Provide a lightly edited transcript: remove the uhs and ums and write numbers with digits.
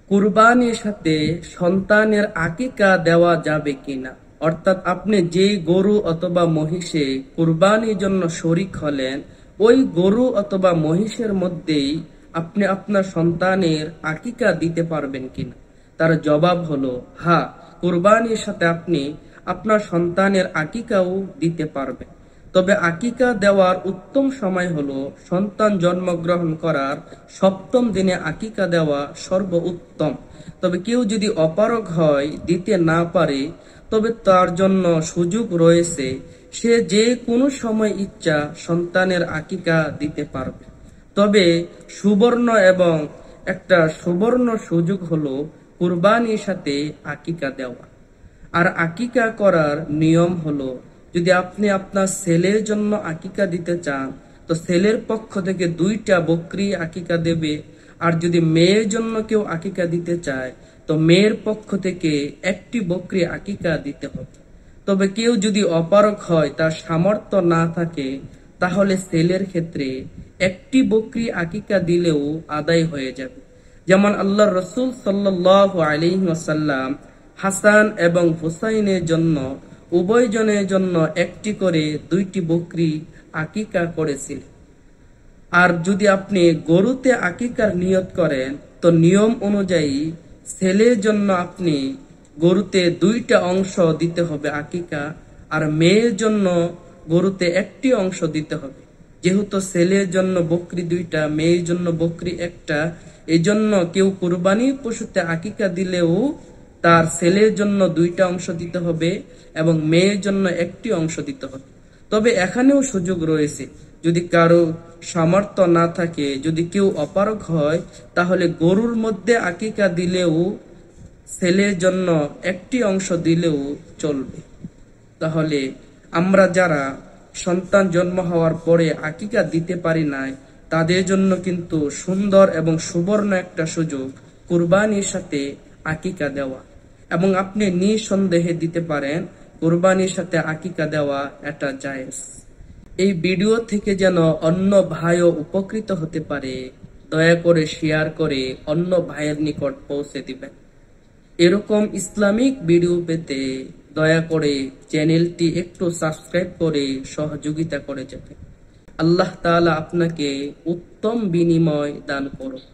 কুরবানির সাথে সন্তানের আকিকা দেওয়া যাবে কিনা, অর্থাৎ আপনি যেই গরু অথবা মহিষে কুরবানির জন্য শরীক হলেন, ওই গরু অথবা মহিষের মধ্যেই আপনি আপনার সন্তানের আকিকা দিতে পারবেন কিনা। তার জবাব হলো হ্যাঁ, কুরবানির সাথে আপনি আপনার সন্তানের আকিকাও দিতে পারবেন। তবে আকিকা দেওয়ার উত্তম সময় হলো সন্তান জন্মগ্রহণ করার 7ম দিনে আকিকা দেওয়া সর্বোত্তম। তবে কেউ যদি অপারগ হয়, দিতে না পারে, তবে তার জন্য সুযোগ রয়েছে, সে যে কোনো সময় ইচ্ছা সন্তানের আকিকা দিতে পারবে। তবে একটা সুবর্ণ সুযোগ হলো কুরবানির সাথে আকিকা দেওয়া। আর আকিকা করার নিয়ম হলো, যদি আপনি আপনার ছেলের জন্য আকিকা দিতে চান, তো ছেলের পক্ষ থেকে 2টা বকরি আকিকা দেবে। আর যদি মেয়ের জন্য কেউ আকিকা দিতে চায়, তো মেয়ের পক্ষ থেকে 1টি বকরি আকিকা দিতে হবে। তবে কেউ যদি অপারগ হয়, তার সামর্থ্য না থাকে, তাহলে ছেলের ক্ষেত্রে 1টি বকরি আকিকা দিলেও আদায় হয়ে যাবে। যেমন আল্লাহর রাসূল সাল্লাল্লাহু আলাইহি ওয়াসাল্লাম হাসান এবং হুসাইনের জন্য, উভয়জনের জন্য 1টি করে 2টি বকরি আকিকা করেছিলেন। আর যদি আপনি গরুতে আকিকার নিয়ত করেন, তো নিয়ম অনুযায়ী ছেলের জন্য আপনি গরুতে 2টা অংশ দিতে হবে আকিকা, আর মেয়ের জন্য গরুতে 1টি অংশ দিতে হবে। যেহেতু ছেলের জন্য বকরি 2টা, মেয়ের জন্য বকরি 1টা, এই জন্য কেউ কুরবানির পশুতে আকিকা দিলেও তার ছেলের জন্য 2টা অংশ দিতে হবে এবং মেয়ের জন্য 1টি অংশ দিতে হবে। তবে এখানেও সুযোগ রয়েছে, যদি কারো সামর্থ্য না থাকে, যদি কেউ অপারগ হয়, তাহলে গরুর মধ্যে আকিকা দিলেও ছেলের জন্য 1টি অংশ দিলেও চলবে। তাহলে আমরা যারা সন্তান জন্ম হওয়ার পরে আকিকা দিতে পারি নাই, তাদের জন্য কিন্তু সুন্দর এবং সুবর্ণ একটা সুযোগ কুরবানির সাথে আকিকা দেওয়া। এবং আপনি নিঃসন্দেহে দিতে পারেন, কুরবানির সাথে আকিকা দেওয়া এটা জায়েজ। এই ভিডিও থেকে যেন অন্য ভাইও উপকৃত হতে পারে, দয়া করে শেয়ার করে অন্য ভাইয়ের নিকট পৌঁছে দিবেন। এরকম ইসলামিক ভিডিও পেতে দয়া করে চ্যানেলটি একটু সাবস্ক্রাইব করে সহযোগিতা করে যাবেন। আল্লাহ তাআলা আপনাকে উত্তম বিনিময় দান করুক।